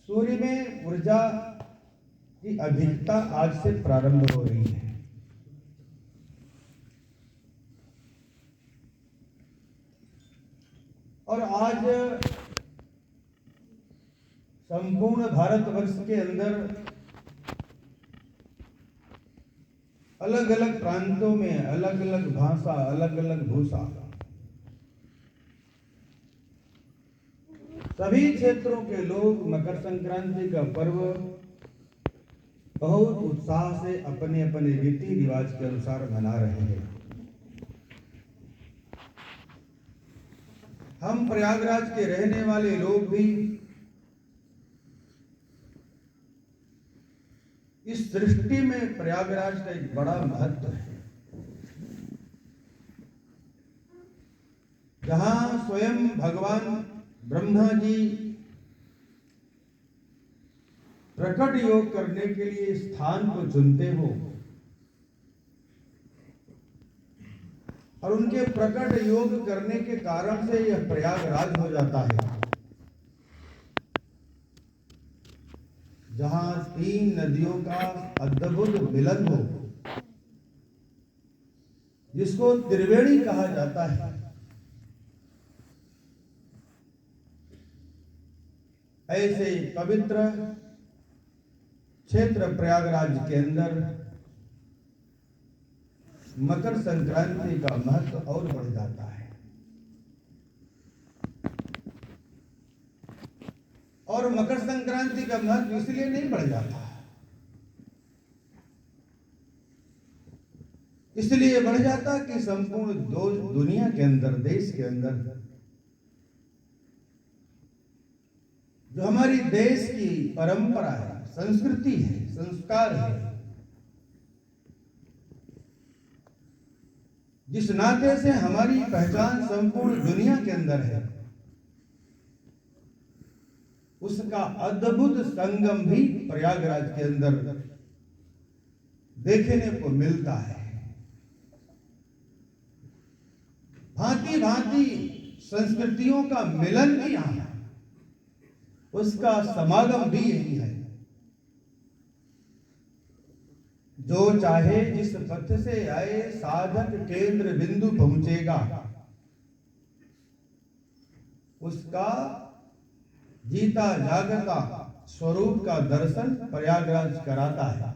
सूर्य में ऊर्जा की अधिकता आज से प्रारंभ हो रही है। और आज संपूर्ण भारतवर्ष के अंदर अलग अलग प्रांतों में अलग अलग भाषा, अलग अलग भूषा, सभी क्षेत्रों के लोग मकर संक्रांति का पर्व बहुत उत्साह से अपने अपने रीति रिवाज के अनुसार मना रहे हैं। हम प्रयागराज के रहने वाले लोग भी इस सृष्टि में प्रयागराज का एक बड़ा महत्व है, जहां स्वयं भगवान ब्रह्मा जी प्रकट योग करने के लिए स्थान को चुनते हो और उनके प्रकट योग करने के कारण से यह प्रयागराज हो जाता है, जहां 3 नदियों का अद्भुत मिलन हो, जिसको त्रिवेणी कहा जाता है। ऐसे पवित्र क्षेत्र प्रयागराज के अंदर मकर संक्रांति का महत्व और बढ़ जाता है। और मकर संक्रांति का महत्व इसलिए नहीं बढ़ जाता, इसलिए बढ़ जाता कि संपूर्ण दुनिया के अंदर, देश के अंदर जो हमारी देश की परंपरा है, संस्कृति है, संस्कार है, जिस नाते से हमारी पहचान संपूर्ण दुनिया के अंदर है, उसका अद्भुत संगम भी प्रयागराज के अंदर देखने को मिलता है। भांति भांति संस्कृतियों का मिलन भी यहाँ है, उसका समागम भी यही है। जो चाहे जिस पथ से आए साधक केंद्र बिंदु पहुंचेगा, उसका जीता जागता स्वरूप का दर्शन प्रयागराज कराता है।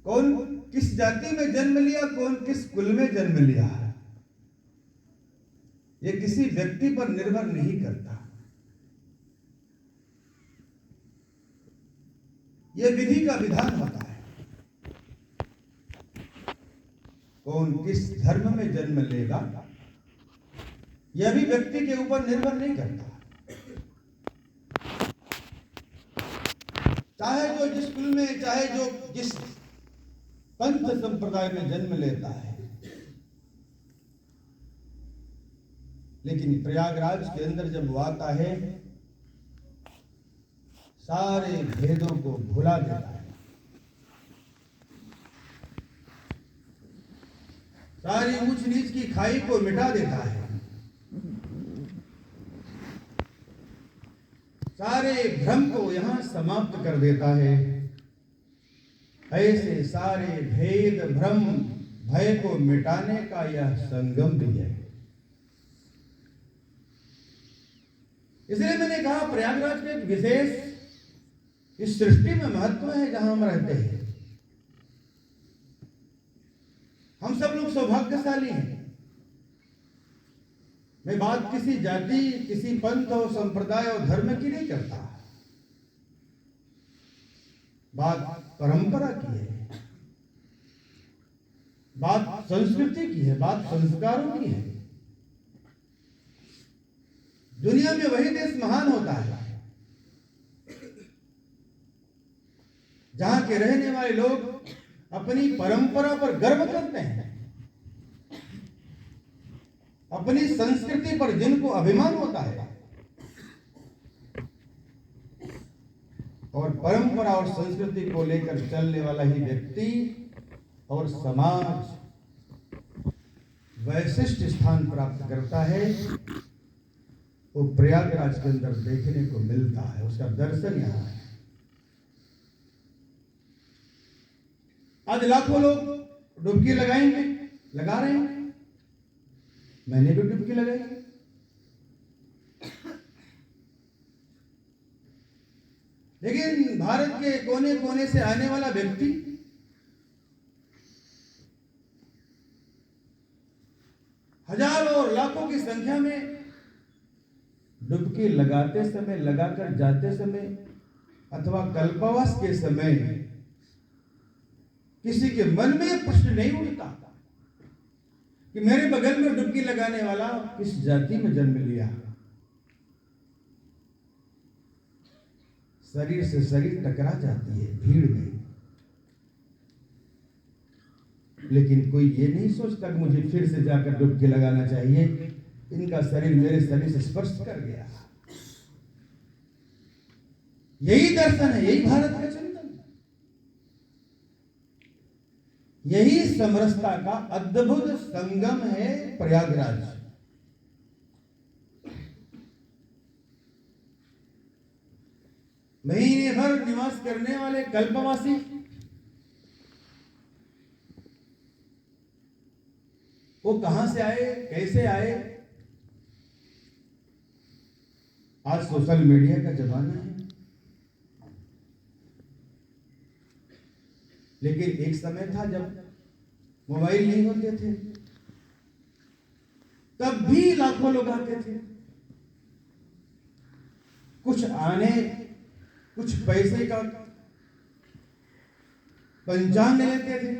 कौन किस जाति में जन्म लिया, कौन किस कुल में जन्म लिया, ये किसी व्यक्ति पर निर्भर नहीं करता। यह विधि का विधान होता है। कौन किस धर्म में जन्म लेगा, यह भी व्यक्ति के ऊपर निर्भर नहीं करता। चाहे जो जिस कुल में, चाहे जो जिस पंथ संप्रदाय में जन्म लेता है, लेकिन प्रयागराज के अंदर जब वो आता है, सारे भेदों को भुला देता है, सारी ऊंच नीच की खाई को मिटा देता है, सारे भ्रम को यहां समाप्त कर देता है। ऐसे सारे भेद, भ्रम, भय को मिटाने का यह संगम भी है। इसलिए मैंने कहा प्रयागराज का एक विशेष इस सृष्टि में महत्व है जहां हम रहते हैं। हम सब लोग सौभाग्यशाली हैं। मैं बात किसी जाति, किसी पंथ और संप्रदाय और धर्म की नहीं करता, बात परंपरा की है, बात संस्कृति की है, बात संस्कारों की है। दुनिया में वही देश महान होता है जहां के रहने वाले लोग अपनी परंपरा पर गर्व करते हैं, अपनी संस्कृति पर जिनको अभिमान होता है, और परंपरा और संस्कृति को लेकर चलने वाला ही व्यक्ति और समाज वैशिष्ट स्थान प्राप्त करता है। वो प्रयागराज के अंदर देखने को मिलता है, उसका दर्शन यहाँ है। आज लाखों लोग डुबकी लगाएंगे, लगा रहे हैं, मैंने भी डुबकी लगाई। लेकिन भारत के कोने कोने से आने वाला व्यक्ति हजारों और लाखों की संख्या में डुबकी लगाते समय, लगाकर जाते समय अथवा कल्पवास के समय किसी के मन में यह प्रश्न नहीं उठता कि मेरे बगल में डुबकी लगाने वाला किस जाति में जन्म लिया। शरीर से शरीर टकरा जाती है भीड़ में, लेकिन कोई ये नहीं सोचता कि मुझे फिर से जाकर डुबकी लगाना चाहिए, इनका शरीर मेरे शरीर से स्पर्श कर गया। यही दर्शन है, यही भारत का चिंतन, यही समरसता का अद्भुत संगम है प्रयागराज। महीने भर निवास करने वाले कल्पवासी वो कहां से आए, कैसे आए? आज सोशल मीडिया का जमाना है, लेकिन एक समय था जब मोबाइल नहीं होते थे, तब भी लाखों लोग आते थे। कुछ आने, कुछ पैसे का पंचांग लेते थे,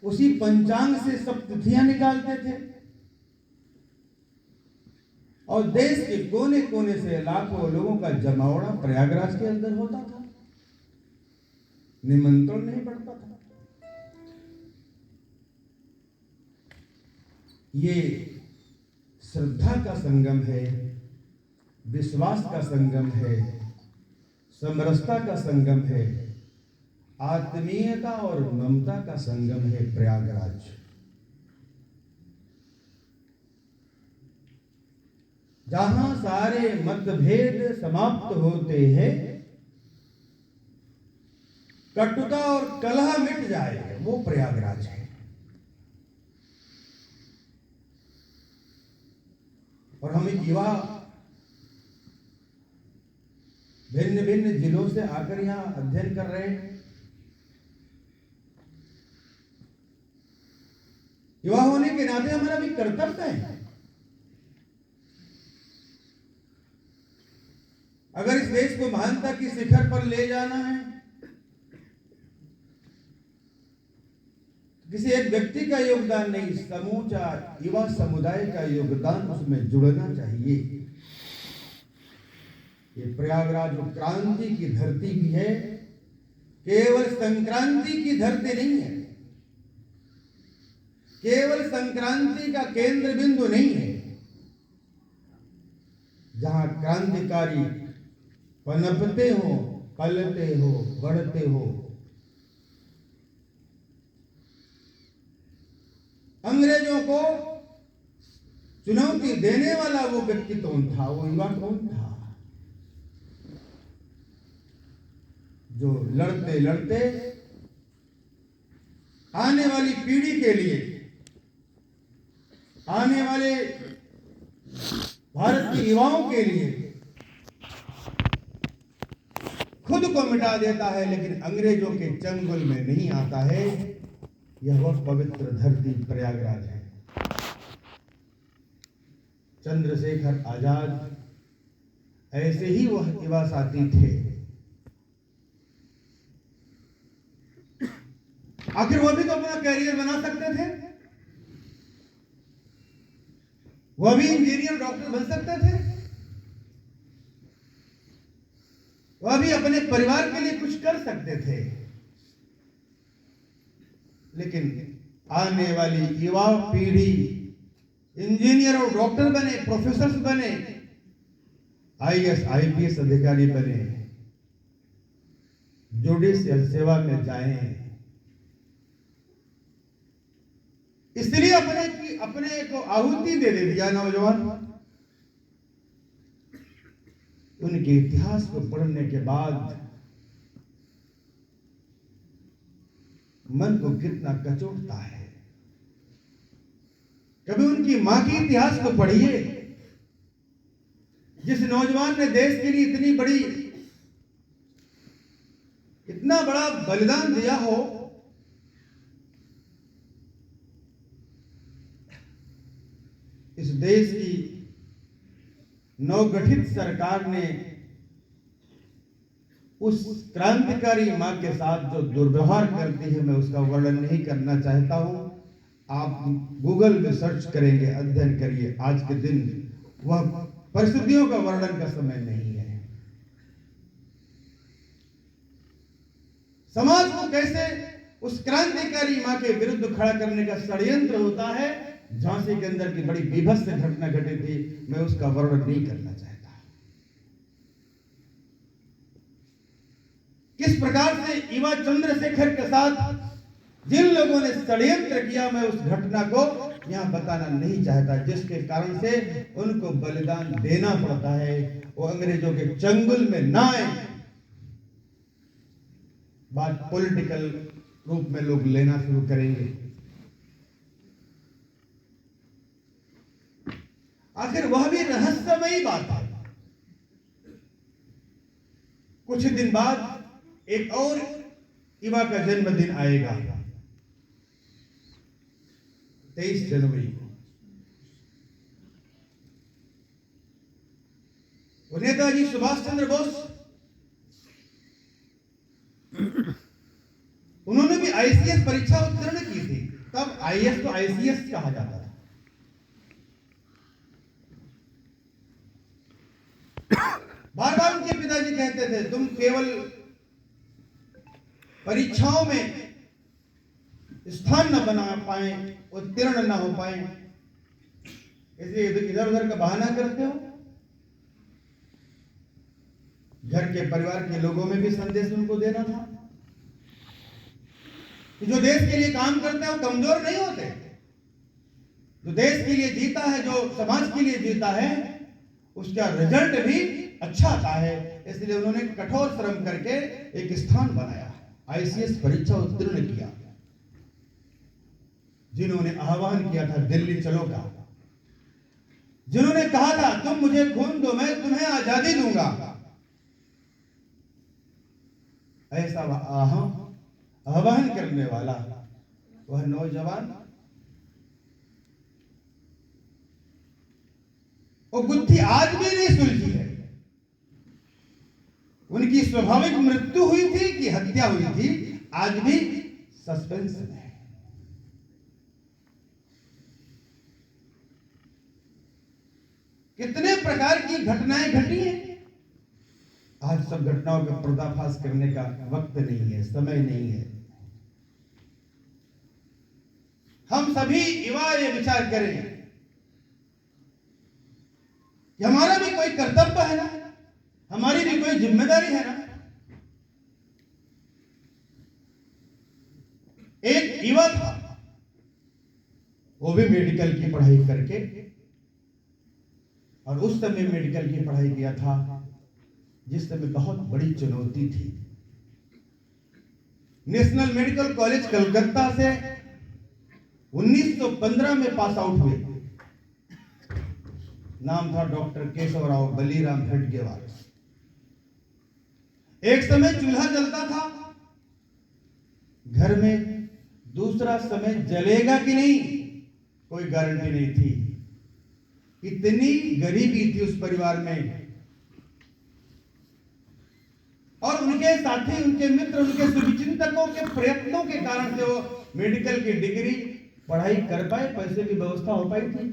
उसी पंचांग से सब तिथियां निकालते थे और देश के कोने कोने से लाखों लोगों का जमावड़ा प्रयागराज के अंदर होता था, निमंत्रण नहीं पड़ता था। ये श्रद्धा का संगम है, विश्वास का संगम है, समरसता का संगम है, आत्मीयता और ममता का संगम है प्रयागराज। जहां सारे मतभेद समाप्त होते हैं, कटुता और कलह मिट जाए, वो प्रयागराज है। और हम युवा भिन्न भिन्न जिलों से आकर यहां अध्ययन कर रहे हैं। युवा होने के नाते हमारा भी कर्तव्य है, अगर इस देश को महानता की शिखर पर ले जाना है, किसी एक व्यक्ति का योगदान नहीं, समूचा युवा समुदाय का योगदान उसमें जुड़ना चाहिए। ये प्रयागराज जो क्रांति की धरती भी है, केवल संक्रांति की धरती नहीं है, केवल संक्रांति का केंद्र बिंदु नहीं है। जहां क्रांतिकारी पनपते हो, पलते हो, बढ़ते हो। अंग्रेजों को चुनौती देने वाला वो व्यक्ति कौन था, वो युवा कौन था, जो लड़ते लड़ते आने वाली पीढ़ी के लिए, आने वाले भारत के युवाओं के लिए खुद को मिटा देता है, लेकिन अंग्रेजों के चंगुल में नहीं आता है। यह वह पवित्र धरती प्रयागराज है। चंद्रशेखर आजाद ऐसे ही वह युवा साथी थे। आखिर वह भी तो अपना कैरियर बना सकते थे, वह भी इंजीनियर, डॉक्टर बन सकते थे, वह भी अपने परिवार के लिए कुछ कर सकते थे। लेकिन आने वाली युवा पीढ़ी इंजीनियर और डॉक्टर बने, प्रोफेसर बने, आईएएस आईपीएस अधिकारी बने, जुडिशियल सेवा में जाएं। इसलिए अपने को आहुति दे दिया नौजवान। उनके इतिहास को पढ़ने के बाद मन को कितना कचोटता है। कभी उनकी मां के इतिहास को पढ़िए, जिस नौजवान ने देश के लिए इतना बड़ा बलिदान दिया हो, इस देश की नवगठित सरकार ने उस क्रांतिकारी मां के साथ जो दुर्व्यवहार करती है, मैं उसका वर्णन नहीं करना चाहता हूं। आप गूगल में सर्च करेंगे, अध्ययन करिए। आज के दिन वह परिस्थितियों का वर्णन का समय नहीं है। समाज को कैसे उस क्रांतिकारी मां के विरुद्ध खड़ा करने का षड्यंत्र होता है, झांसी के अंदर की बड़ी बीभत्स घटना घटी थी, मैं उसका वर्णन नहीं करना चाहता। किस प्रकार से युवा चंद्रशेखर के साथ जिन लोगों ने षड्यंत्र किया, मैं उस घटना को यहां बताना नहीं चाहता, जिसके कारण से उनको बलिदान देना पड़ता है। वो अंग्रेजों के चंगुल में ना आए। बात पॉलिटिकल रूप में लोग लेना शुरू करेंगे। आखिर वह भी रहस्यमयी बात है। कुछ दिन बाद एक और युवा का जन्मदिन आएगा, 23 जनवरी को। नेताजी सुभाष चंद्र बोस, उन्होंने भी आईसीएस परीक्षा उत्तीर्ण की थी। तब आईएएस को आईसीएस कहा जाता था। बार बार उनके पिताजी कहते थे, तुम केवल परीक्षाओं में स्थान न बना पाए, उत्तीर्ण न हो पाए, इसलिए इधर उधर का बहाना करते हो। घर के परिवार के लोगों में भी संदेश उनको देना था कि जो देश के लिए काम करते हैं वो कमजोर नहीं होते। जो देश के लिए जीता है, जो समाज के लिए जीता है, उसका रिजल्ट भी अच्छा आता है। इसलिए उन्होंने कठोर श्रम करके एक स्थान बनाया, आईसीएस परीक्षा उत्तीर्ण किया। जिन्होंने आह्वान किया था दिल्ली चलो का, जिन्होंने कहा था तुम मुझे खून दो, मैं तुम्हें आजादी दूंगा, ऐसा आह्वान करने वाला वह नौजवान, वो गुत्थी आज भी नहीं सुलझी है। उनकी स्वाभाविक मृत्यु हुई थी कि हत्या हुई थी, आज भी सस्पेंस में है। कितने प्रकार की घटनाएं घटी हैं। आज सब घटनाओं का पर्दाफाश करने का वक्त नहीं है, समय नहीं है। हम सभी युवा ये विचार करें कि हमारा भी कोई कर्तव्य है ना, हमारी भी कोई जिम्मेदारी है ना। एक युवा था, वो भी मेडिकल की पढ़ाई करके, और उस समय मेडिकल की पढ़ाई किया था जिस समय बहुत बड़ी चुनौती थी। नेशनल मेडिकल कॉलेज कलकत्ता से 1915 में पास आउट हुए। नाम था डॉक्टर केशवराव बलीराम हेडगेवार। एक समय चूल्हा जलता था घर में, दूसरा समय जलेगा कि नहीं कोई गारंटी नहीं थी। इतनी गरीबी थी उस परिवार में, और उनके साथी, उनके मित्र, उनके शुभचिंतकों के प्रयत्नों के कारण से वो मेडिकल की डिग्री पढ़ाई कर पाए, पैसे की व्यवस्था हो पाई थी।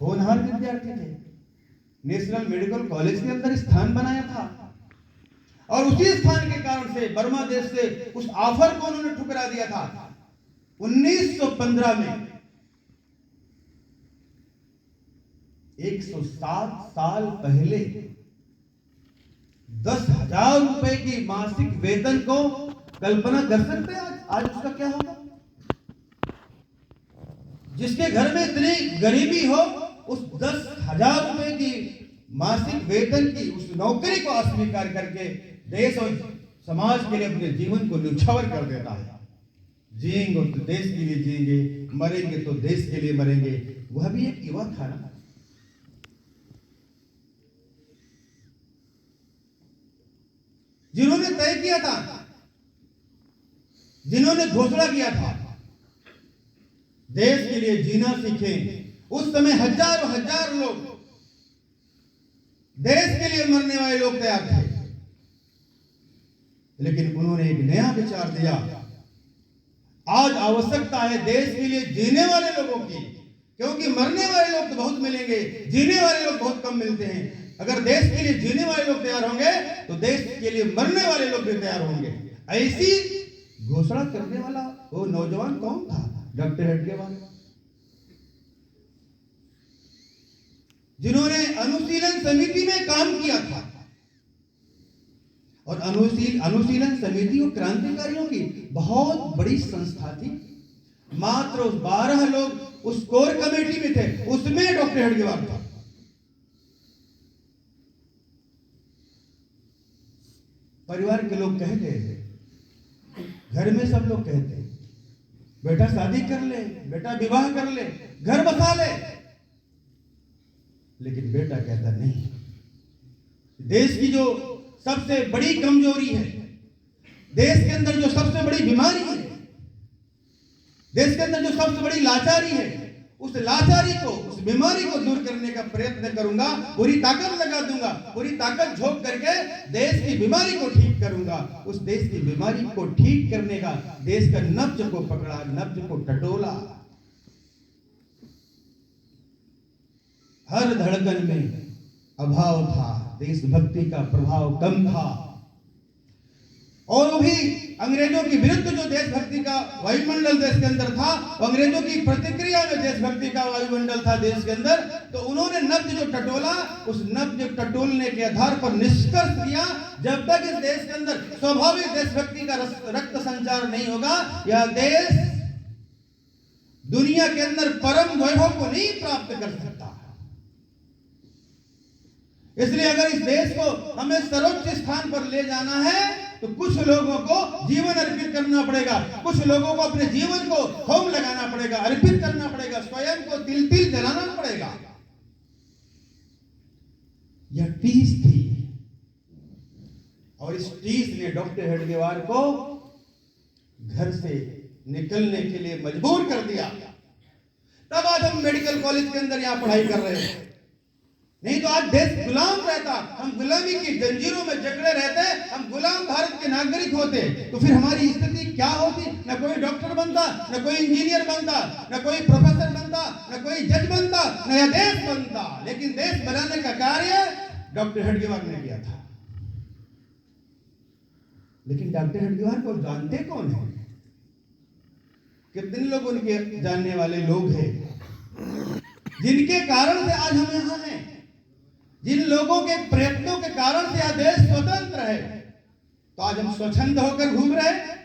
होनहार विद्यार्थी थे, नेशनल मेडिकल कॉलेज के अंदर स्थान बनाया था, और उसी स्थान के कारण से बर्मा देश से उस ऑफर को उन्होंने ठुकरा दिया था। 1915 में 107 साल पहले 10,000 रुपए की मासिक वेतन को कल्पना कर सकते हैं आज उसका क्या होगा। जिसके घर में इतनी गरीबी हो, उस 10,000 रुपए की मासिक वेतन की उस नौकरी को अस्वीकार करके देश और समाज के लिए अपने जीवन को न्यौछावर कर देता है। जिएंगे तो देश के लिए जिएंगे, मरेंगे तो देश के लिए मरेंगे। वह भी एक युवा था ना, जिन्होंने तय किया था, जिन्होंने घोषणा किया था देश के लिए जीना सीखें। उस समय हजारों हजार लोग, देश के लिए मरने वाले लोग तैयार थे, लेकिन उन्होंने एक नया विचार दिया। आज आवश्यकता है देश के लिए जीने वाले लोगों की, क्योंकि मरने वाले लोग तो बहुत मिलेंगे, जीने वाले लोग बहुत कम मिलते हैं। अगर देश के लिए जीने वाले लोग तैयार होंगे तो देश के लिए मरने वाले लोग भी तैयार होंगे। ऐसी घोषणा करने वाला वो नौजवान कौन था? डॉक्टर हेडगेवार, जिन्होंने अनुशीलन समिति में काम किया था। और अनुशीलन समिति और क्रांतिकारियों की बहुत बड़ी संस्था थी। मात्र 12 लोग उस कोर कमेटी में थे, उसमें डॉक्टर हेडगेवार था। परिवार के लोग कहते थे, घर में सब लोग कहते, बेटा शादी कर ले, बेटा विवाह कर ले, घर बसा ले। लेकिन बेटा कहता नहीं। देश की जो सबसे बड़ी कमजोरी है, देश के अंदर जो सबसे बड़ी बीमारी है, देश के अंदर जो सबसे बड़ी लाचारी है, उस लाचारी को, उस बीमारी को दूर करने का प्रयत्न करूंगा। पूरी ताकत लगा दूंगा, पूरी ताकत झोंक करके देश की बीमारी को ठीक करूंगा। उस देश की बीमारी को ठीक करने का, देश का नब्ज को पकड़ा, नब्ज को टटोला। हर धड़कन में अभाव था, देशभक्ति का प्रभाव कम था। और वो भी अंग्रेजों के विरुद्ध जो देशभक्ति का वायुमंडल देश के अंदर था, अंग्रेजों की प्रतिक्रिया में देशभक्ति का वायुमंडल था देश के अंदर, तो उन्होंने नब्ज जो टटोला, उस नब्ज टटोलने के आधार पर निष्कर्ष दिया, जब तक इस देश के अंदर स्वाभाविक देशभक्ति का रक्त संचार नहीं होगा, यह देश दुनिया के अंदर परम वैभव को नहीं प्राप्त कर सकता। इसलिए अगर इस देश को हमें सर्वोच्च स्थान पर ले जाना है तो कुछ लोगों को जीवन अर्पित करना पड़ेगा, कुछ लोगों को अपने जीवन को होम लगाना पड़ेगा, अर्पित करना पड़ेगा, स्वयं को तिल तिल जलाना पड़ेगा। यह टीस थी और इस टीस ने डॉक्टर हेडगेवार को घर से निकलने के लिए मजबूर कर दिया। तब आज हम मेडिकल कॉलेज के अंदर यहां पढ़ाई कर रहे हैं। नहीं तो आज देश गुलाम रहता, हम गुलामी की जंजीरों में जकड़े रहते, हम गुलाम भारत के नागरिक होते, तो फिर हमारी स्थिति क्या होती? न कोई डॉक्टर बनता, न कोई इंजीनियर बनता, न कोई प्रोफेसर बनता, न कोई जज बनता, न यह देश बनता। लेकिन देश बनाने का कार्य डॉक्टर हेडगेवार ने किया था। लेकिन डॉक्टर हेडगेवार को जानते कौन है? कितने लोग उनके जानने वाले लोग हैं, जिनके कारण से आज हम यहां हैं, जिन लोगों के प्रयत्नों के कारण से यह देश स्वतंत्र है। तो आज हम स्वच्छंद होकर घूम रहे हैं।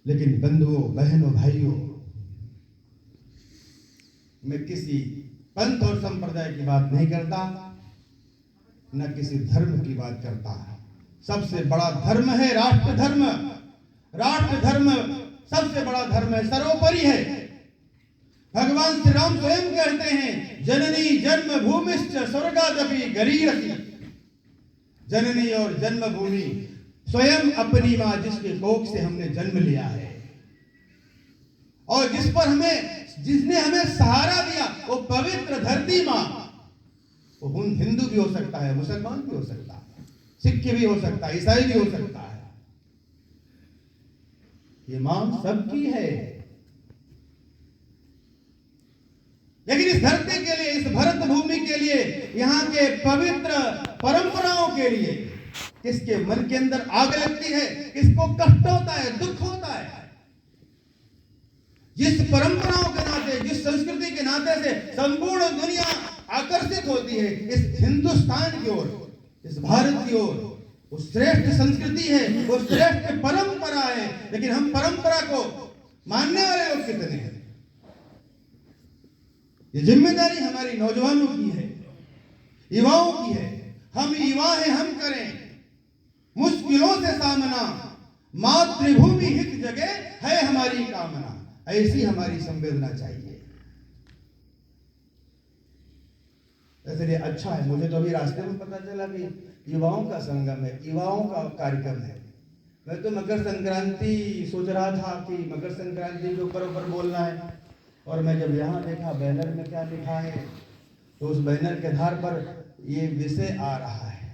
लेकिन बंधुओं, बहनों, भाइयों, मैं किसी पंथ और संप्रदाय की बात नहीं करता, न किसी धर्म की बात करता। सबसे बड़ा धर्म है राष्ट्र धर्म। राष्ट्र धर्म सबसे बड़ा धर्म है, सर्वोपरि है। भगवान श्री राम स्वयं कहते हैं, जननी जन्मभूमिश्च स्वर्गादपि गरीयसी। जननी और जन्मभूमि स्वयं अपनी मां, जिसके कोख से हमने जन्म लिया है और जिस पर जिसने हमें सहारा दिया, वो पवित्र धरती मां। वो हिंदू भी हो सकता है, मुसलमान भी हो सकता है, सिख भी हो सकता है, ईसाई भी हो सकता है। ये मां सबकी है। लेकिन इस धरती के लिए, इस भरत भूमि के लिए, यहाँ के पवित्र परंपराओं के लिए किसके मन के अंदर आग लगती है, किसको कष्ट होता है, दुख होता है। जिस परंपराओं के नाते, जिस संस्कृति के नाते से संपूर्ण दुनिया आकर्षित होती है इस हिंदुस्तान की ओर, इस भारत की ओर, वो श्रेष्ठ संस्कृति है, वो श्रेष्ठ परंपरा है। लेकिन हम परंपरा को मानने वाले लोग कितने हैं? ये जिम्मेदारी हमारी नौजवानों की है। युवाओं की है। हम युवा हैं, हम करें मुश्किलों से सामना, मातृभूमि हित जगह है हमारी कामना। ऐसी हमारी संवेदना चाहिए। इसलिए अच्छा है, मुझे तो अभी रास्ते में पता चला कि युवाओं का संगम है, युवाओं का कार्यक्रम है। मैं तो मकर संक्रांति सोच रहा था कि मकर संक्रांति के ऊपर बोलना है, और मैं जब यहाँ देखा बैनर में क्या लिखा है, तो उस बैनर के आधार पर ये विषय आ रहा है।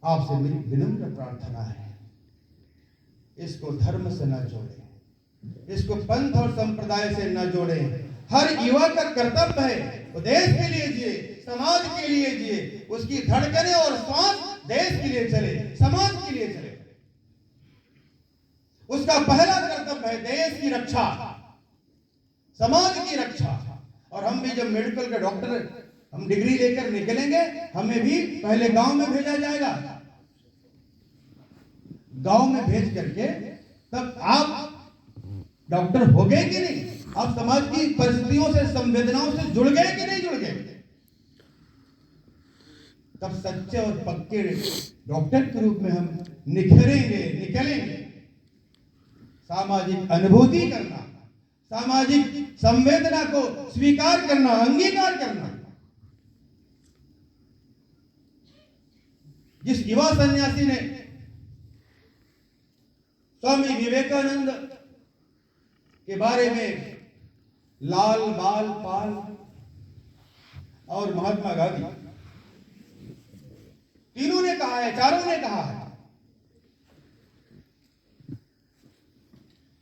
आपसे मेरी विनम्र प्रार्थना है, इसको धर्म से न जोड़ें, इसको पंथ और संप्रदाय से न जोड़ें। हर युवा का कर्तव्य है वो देश के लिए जिए, समाज के लिए जिए, उसकी धड़कनें और श्वास देश के लिए चले, समाज के लिए चले। उसका पहला कर्तव्य है देश की रक्षा, समाज की रक्षा। और हम भी जब मेडिकल के डॉक्टर हम डिग्री लेकर निकलेंगे, हमें भी पहले गांव में भेजा जाएगा। गांव में भेज करके तब आप डॉक्टर हो गए कि नहीं, आप समाज की परिस्थितियों से, संवेदनाओं से जुड़ गए कि नहीं जुड़ गए, तब सच्चे और पक्के डॉक्टर के रूप में हम निखरेंगे, निकलेंगे। सामाजिक अनुभूति करना, सामाजिक संवेदना को स्वीकार करना, अंगीकार करना। जिस युवा सन्यासी ने स्वामी विवेकानंद के बारे में, लाल बाल पाल और महात्मा गांधी तीनों ने कहा है, चारों ने कहा है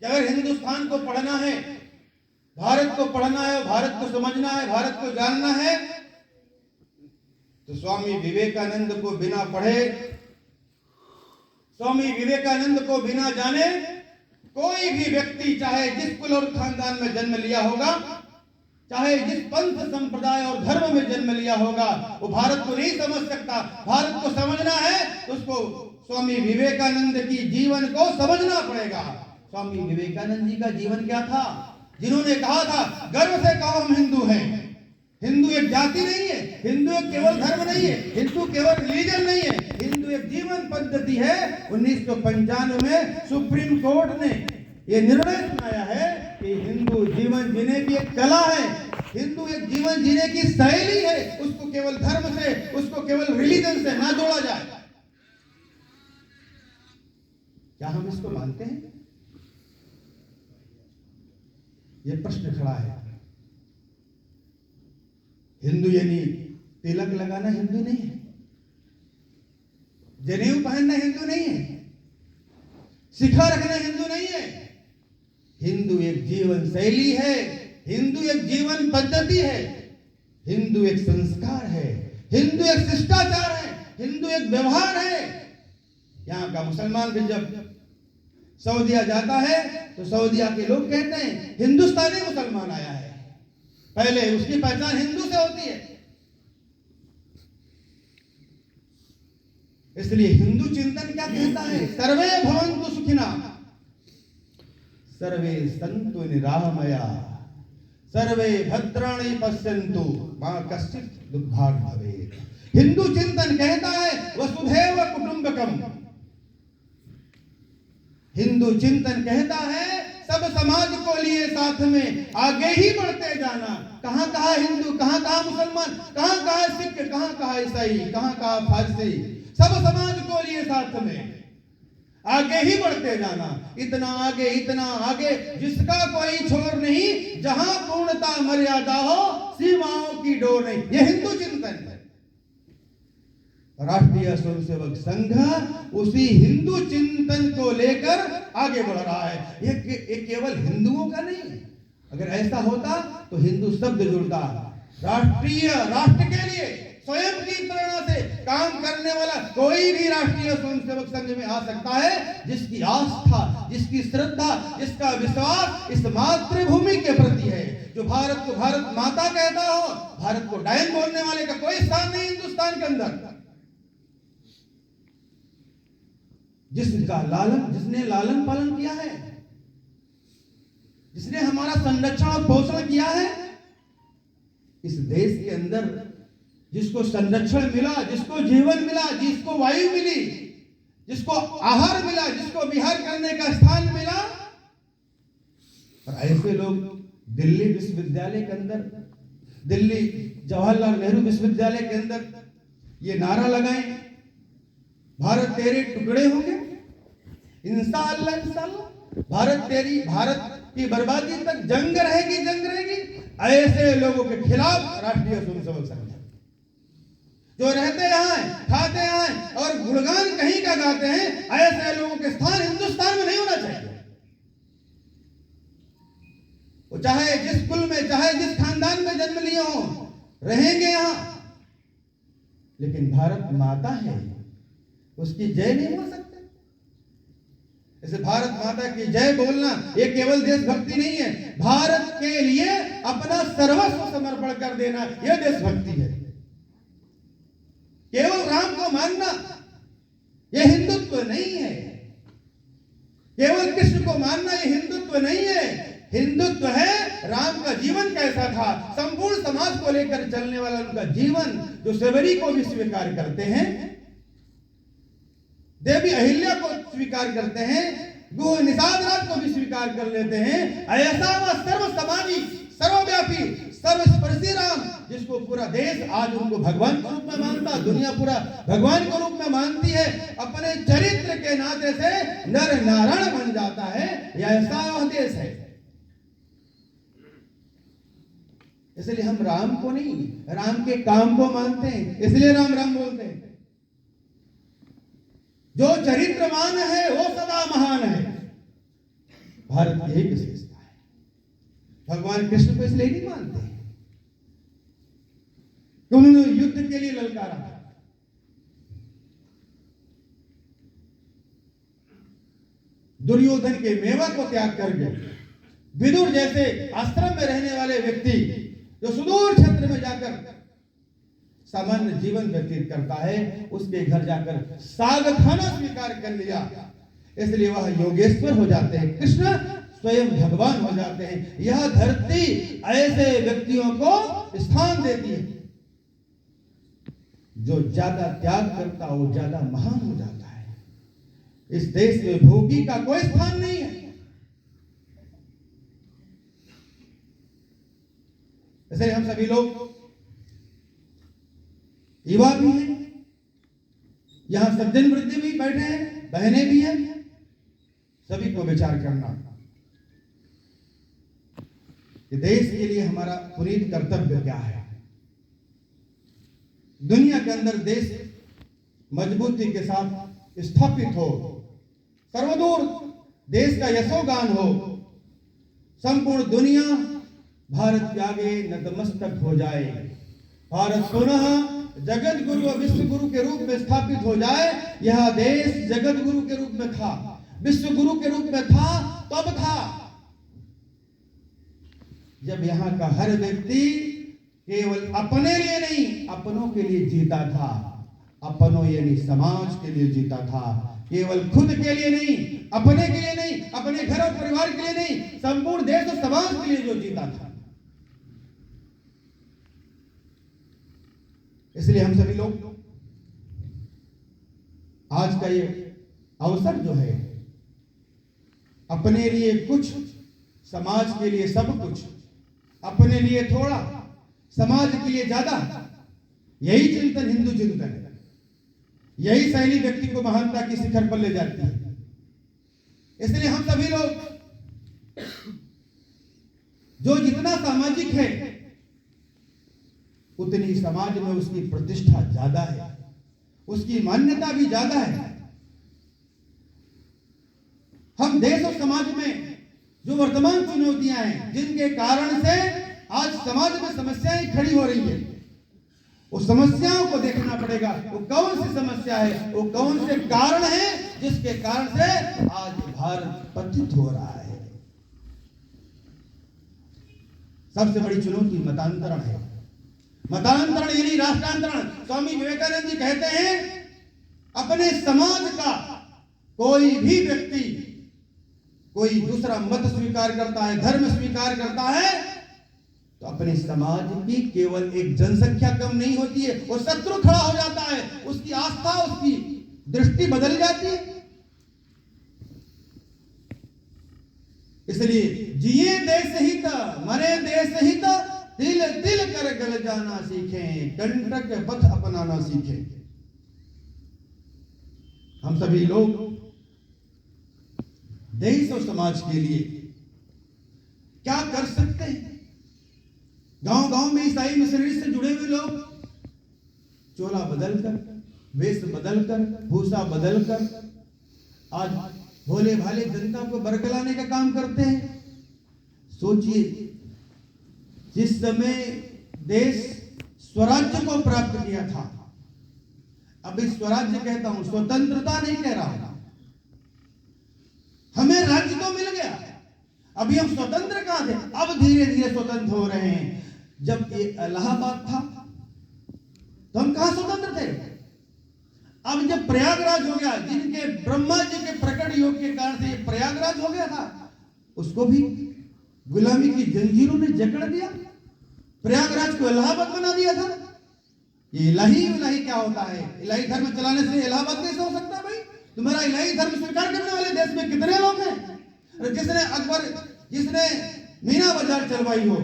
कि अगर हिंदुस्तान को पढ़ना है, भारत को पढ़ना है, भारत को समझना है, भारत को जानना है, तो स्वामी विवेकानंद को बिना पढ़े, स्वामी विवेकानंद को बिना जाने कोई भी व्यक्ति, चाहे जिस कुल और खानदान में जन्म लिया होगा, चाहे जिस पंथ संप्रदाय और धर्म में जन्म लिया होगा, वो भारत को नहीं समझ सकता। भारत को समझना है तो उसको स्वामी विवेकानंद की जीवन को समझना पड़ेगा। स्वामी विवेकानंद जी का जीवन क्या था, जिन्होंने कहा था गर्व से कहो हम हिंदू हैं। हिंदू एक जाति नहीं है, हिंदू एक केवल धर्म नहीं है, हिंदू केवल रिलीजन नहीं है, हिंदू एक जीवन पद्धति है। 1995 में सुप्रीम कोर्ट ने यह निर्णय सुनाया है कि हिंदू जीवन जीने की एक कला है, हिंदू एक जीवन जीने की शैली है। उसको केवल धर्म से, उसको केवल रिलीजन से ना जोड़ा जाए। क्या हम इसको मानते हैं? यह प्रश्न खड़ा है। हिंदू यानी तिलक लगाना हिंदू नहीं है, जनेऊ पहनना हिंदू नहीं है, शिखा रखना हिंदू नहीं है। हिंदू एक जीवन शैली है, हिंदू एक जीवन पद्धति है, हिंदू एक संस्कार है, हिंदू एक शिष्टाचार है, हिंदू एक व्यवहार है। यहां का मुसलमान भी जब सऊदीया जाता है तो सऊदीया के लोग कहते हैं हिंदुस्तानी मुसलमान आया है, पहले उसकी पहचान हिंदू से होती है। इसलिए हिंदू चिंतन क्या कहता है? सर्वे भवन्तु सुखिना, सर्वे सन्तु निरामया, सर्वे भद्राणि पश्यन्तु मा कश्चित् दुर्भाग् भवेत्। हिंदू चिंतन कहता है वसुधैव कुटुंबकम। हिंदू चिंतन कहता है सब समाज को लिए साथ में आगे ही बढ़ते जाना। कहां कहां हिंदू, कहां कहां मुसलमान, कहां कहां सिख, कहां कहां ईसाई, कहां कहां फारसी, सब समाज को लिए साथ में आगे ही बढ़ते जाना। इतना आगे जिसका कोई छोर नहीं, जहां पूर्णता मर्यादा हो, सीमाओं की डोर नहीं। यह हिंदू चिंतन है। राष्ट्रीय स्वयंसेवक संघ उसी हिंदू चिंतन को लेकर आगे बढ़ रहा है। ये केवल हिंदुओं का नहीं है। अगर ऐसा होता तो हिंदू शब्द जुड़ता। राष्ट्र के लिए स्वयं की प्रेरणा से काम करने वाला कोई भी राष्ट्रीय स्वयंसेवक संघ में आ सकता है, जिसकी आस्था, जिसकी श्रद्धा, जिसका विश्वास इस मातृभूमि के प्रति है, जो भारत को भारत माता कहता हो। भारत को डायन बोलने वाले का कोई स्थान नहीं हिंदुस्तान के अंदर। जिसने लालन पालन किया है, जिसने हमारा संरक्षण और पोषण किया है, इस देश के अंदर जिसको संरक्षण मिला, जिसको जीवन मिला, जिसको वायु मिली, जिसको आहार मिला, जिसको विहार करने का स्थान मिला, और ऐसे लोग दिल्ली विश्वविद्यालय के अंदर, दिल्ली जवाहरलाल नेहरू विश्वविद्यालय के अंदर ये नारा लगाएं, भारत तेरे टुकड़े होंगे, इंशाअल्लाह इंशाअल्लाह, भारत की बर्बादी तक जंग रहेगी, जंग रहेगी। ऐसे लोगों के खिलाफ राष्ट्रीय स्वयं सेवक संघ जो रहते यहाँ खाते हैं और गुणगान कहीं का गाते हैं, ऐसे लोगों के स्थान हिंदुस्तान में नहीं होना चाहिए। वो चाहे जिस कुल में, चाहे जिस खानदान में जन्म लिए हो, रहेंगे यहाँ, लेकिन भारत माता है, उसकी जय नहीं बोल सकते। इसे भारत माता की जय बोलना ये केवल देशभक्ति नहीं है, भारत के लिए अपना सर्वस्व समर्पण कर देना यह देशभक्ति है। केवल राम को मानना यह हिंदुत्व नहीं है, केवल कृष्ण को मानना यह हिंदुत्व नहीं है। हिंदुत्व है राम का जीवन कैसा था, संपूर्ण समाज को लेकर चलने वाला उनका जीवन, जो शबरी को भी स्वीकार करते हैं, देवी अहिल्या को स्वीकार करते हैं, गुह निषाद राज को भी स्वीकार कर लेते हैं। ऐसा वह सर्व समाजी, सर्वव्यापी, सर्वस्पर्शी राम, जिसको पूरा देश आज उनको भगवान के रूप में मानता, दुनिया पूरा भगवान के रूप में मानती है, अपने चरित्र के नाते से नर नारायण बन जाता है। यह ऐसा वह देश है। इसलिए हम राम को नहीं, राम के काम को मानते हैं, इसलिए राम राम बोलते हैं। जो चरित्रवान है वो सदा महान है। भारत की यही विशेषता है। भगवान कृष्ण को इसलिए नहीं मानते कि उन्होंने युद्ध के लिए ललकारा, दुर्योधन के मेवा को त्याग करके विदुर जैसे आश्रम में रहने वाले व्यक्ति जो सुदूर क्षेत्र में जाकर सामान्य जीवन व्यतीत करता है, उसके घर जाकर साग खाना स्वीकार कर लिया, इसलिए वह योगेश्वर हो जाते हैं, कृष्ण स्वयं भगवान हो जाते हैं। यह धरती ऐसे व्यक्तियों को स्थान देती है। जो ज्यादा त्याग करता हो ज्यादा महान हो जाता है। इस देश में भोगी का कोई स्थान नहीं है। इसलिए हम सभी लोग युवा भी हैं, यहां सज्जन वृद्धि भी बैठे हैं, बहनें भी हैं, सभी को विचार करना कि देश के लिए हमारा पुनीत कर्तव्य क्या है। दुनिया के अंदर देश मजबूती के साथ स्थापित हो, सर्वदूर देश का यशोगान हो, संपूर्ण दुनिया भारत के आगे नतमस्तक हो जाए, भारत पुनः जगत गुरु और विश्व गुरु के रूप में स्थापित हो जाए। यह देश जगत गुरु के रूप में था, विश्व गुरु के रूप में था, तब था जब यहाँ का हर व्यक्ति केवल अपने लिए नहीं, अपनों के लिए जीता था। अपनों यानी समाज के लिए जीता था, केवल खुद के लिए नहीं, अपने के लिए नहीं, अपने घर और परिवार के लिए नहीं, संपूर्ण देश और समाज के लिए जो जीता था। इसलिए हम सभी लोग आज का ये अवसर जो है, अपने लिए कुछ, समाज के लिए सब कुछ, अपने लिए थोड़ा, समाज के लिए ज्यादा, यही चिंतन हिंदू चिंतन है। यही शैली व्यक्ति को महानता की शिखर पर ले जाती है। इसलिए हम सभी लोग जो जितना सामाजिक है उतनी समाज में उसकी प्रतिष्ठा ज्यादा है, उसकी मान्यता भी ज्यादा है। हम देश और समाज में जो वर्तमान चुनौतियां हैं, जिनके कारण से आज समाज में समस्याएं खड़ी हो रही है, उस समस्याओं को देखना पड़ेगा। वो कौन सी समस्या है, वो कौन से कारण है जिसके कारण से आज भारत पतित हो रहा है। सबसे बड़ी चुनौती मतांतरण है। मतांतरण यानी राष्ट्रांतरण। स्वामी विवेकानंद जी कहते हैं, अपने समाज का कोई भी व्यक्ति कोई दूसरा मत स्वीकार करता है, धर्म स्वीकार करता है, तो अपने समाज की केवल एक जनसंख्या कम नहीं होती है, वो शत्रु खड़ा हो जाता है, उसकी आस्था, उसकी दृष्टि बदल जाती है। इसलिए जिए देश हित, मरे देश हित, तिल तिल कर गल जाना सीखें, कंटक पथ अपनाना सीखें। हम सभी लोग देश और समाज के लिए क्या कर सकते हैं? गांव गांव में ईसाई मिशनरी से जुड़े हुए लोग चोला बदलकर, वेश बदलकर, भूसा बदलकर आज भोले भाले जनता को बरगलाने का काम करते हैं। सोचिए, जिस समय देश स्वराज्य को प्राप्त किया था, अभी स्वराज्य कहता हूं, स्वतंत्रता नहीं कह रहा हूं, हमें राज्य तो मिल गया, अभी हम स्वतंत्र कहां थे, अब धीरे धीरे स्वतंत्र हो रहे हैं। जब ये इलाहाबाद था तो हम कहां स्वतंत्र थे? अब जब प्रयागराज हो गया, जिनके ब्रह्मा जी के प्रकट योग के कारण से ये प्रयागराज हो गया था, उसको भी गुलामी की जंजीरों ने जकड़ दिया, प्रयागराज को इलाहाबाद बना दिया था। ये इलाही क्या होता है? इलाही धर्म चलाने से इलाहाबाद कैसे हो सकता है भाई? तुम्हारा इलाही धर्म स्वीकार करने वाले देश में कितने लोग हैं? जिसने मीना बाजार चलवाई हो,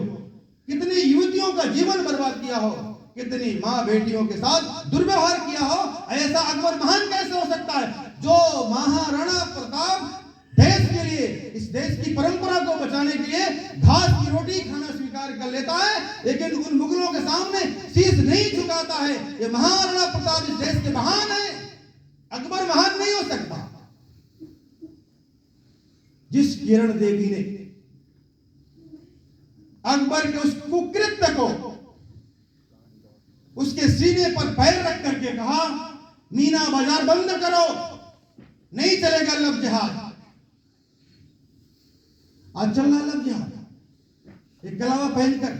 कितनी युवतियों का जीवन बर्बाद किया हो, कितनी मां बेटियों के साथ दुर्व्यवहार किया हो, ऐसा अकबर महान कैसे हो सकता है? जो महाराणा प्रताप देश के लिए, इस देश की परंपरा को बचाने के लिए घास की रोटी खाना स्वीकार कर लेता है, लेकिन उन मुगलों के सामने शीश नहीं झुकाता है। ये महाराणा प्रताप इस देश के महान है, अकबर महान नहीं हो सकता। जिस किरण देवी ने अकबर के उस कुकृत्य को उसके सीने पर पैर रख करके कहा, मीना बाजार बंद करो, नहीं चलेगा लव जिहाद। आज चल रहा लव जिहाद, एक कलावा पहनकर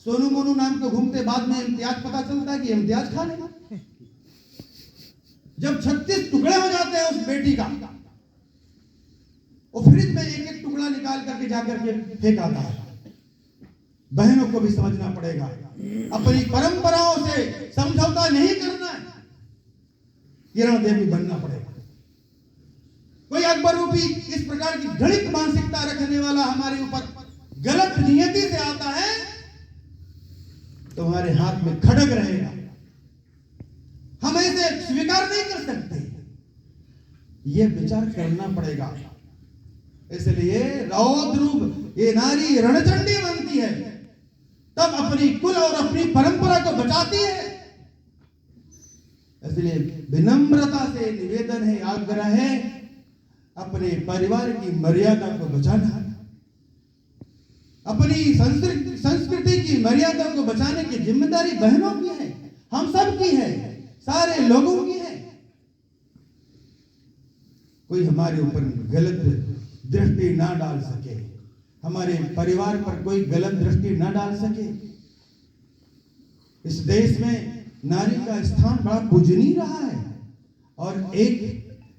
सोनू मोनू नाम के घूमते, बाद में इम्तियाज पता चलता है कि इम्तियाज खा लेगा। जब 36 टुकड़े हो जाते हैं उस बेटी का, वो फ्रिज में एक एक टुकड़ा निकाल करके जाकर के फेंक आता है। बहनों को भी समझना पड़ेगा, अपनी परंपराओं से समझौता नहीं करना है, किरण देवी बनना पड़ेगा। कोई अकबर रूपी इस प्रकार की घृणित मानसिकता रखने वाला हमारे ऊपर गलत नियति से आता है तो हमारे हाथ में खड़ग रहेगा, हम ऐसे स्वीकार नहीं कर सकते, ये विचार करना पड़ेगा। इसलिए रौद्र रूप ये नारी रणचंडी बनती है, तब अपनी कुल और अपनी परंपरा को बचाती है। इसलिए विनम्रता से निवेदन है, आग्रह है, अपने परिवार की मर्यादा को बचाना, अपनी संस्कृति की मर्यादा को बचाने की जिम्मेदारी बहनों की है, हम सब की है, सारे लोगों की है। कोई हमारे ऊपर गलत दृष्टि ना डाल सके, हमारे परिवार पर कोई गलत दृष्टि ना डाल सके। इस देश में नारी का स्थान बड़ा पूजनीय रहा है, और एक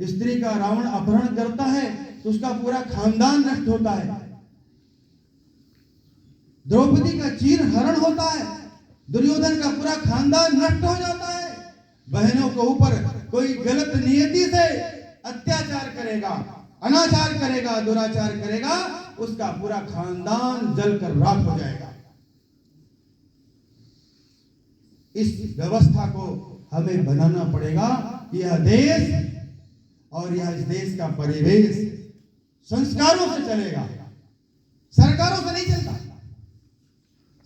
स्त्री का रावण अपहरण करता है तो उसका पूरा खानदान नष्ट होता है। द्रौपदी का चीर हरण होता है, दुर्योधन का पूरा खानदान नष्ट हो जाता है। बहनों के ऊपर कोई गलत नियति से अत्याचार करेगा, अनाचार करेगा, दुराचार करेगा, उसका पूरा खानदान जलकर राख हो जाएगा। इस व्यवस्था को हमें बनाना पड़ेगा। यह देश और यह इस देश का परिवेश संस्कारों से चलेगा, सरकारों से नहीं चलता।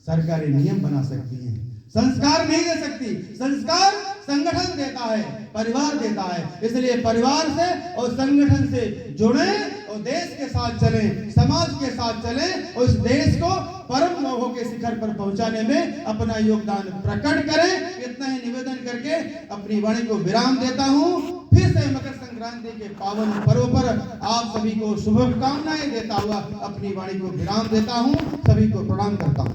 सरकारें नियम बना सकती हैं, संस्कार नहीं दे सकती। संस्कार संगठन देता है, परिवार देता है। इसलिए परिवार से और संगठन से जुड़े और देश के साथ चलें, समाज के साथ चलें और इस देश को परम मोहों के शिखर पर पहुंचाने में अपना योगदान प्रकट करें। इतना ही निवेदन करके अपनी वाणी को विराम देता हूं। फिर से मकर संक्रांति के पावन पर्व पर आप सभी को शुभकामनाएं देता हुआ अपनी वाणी को विराम देता हूं। सभी को प्रणाम करता हूं।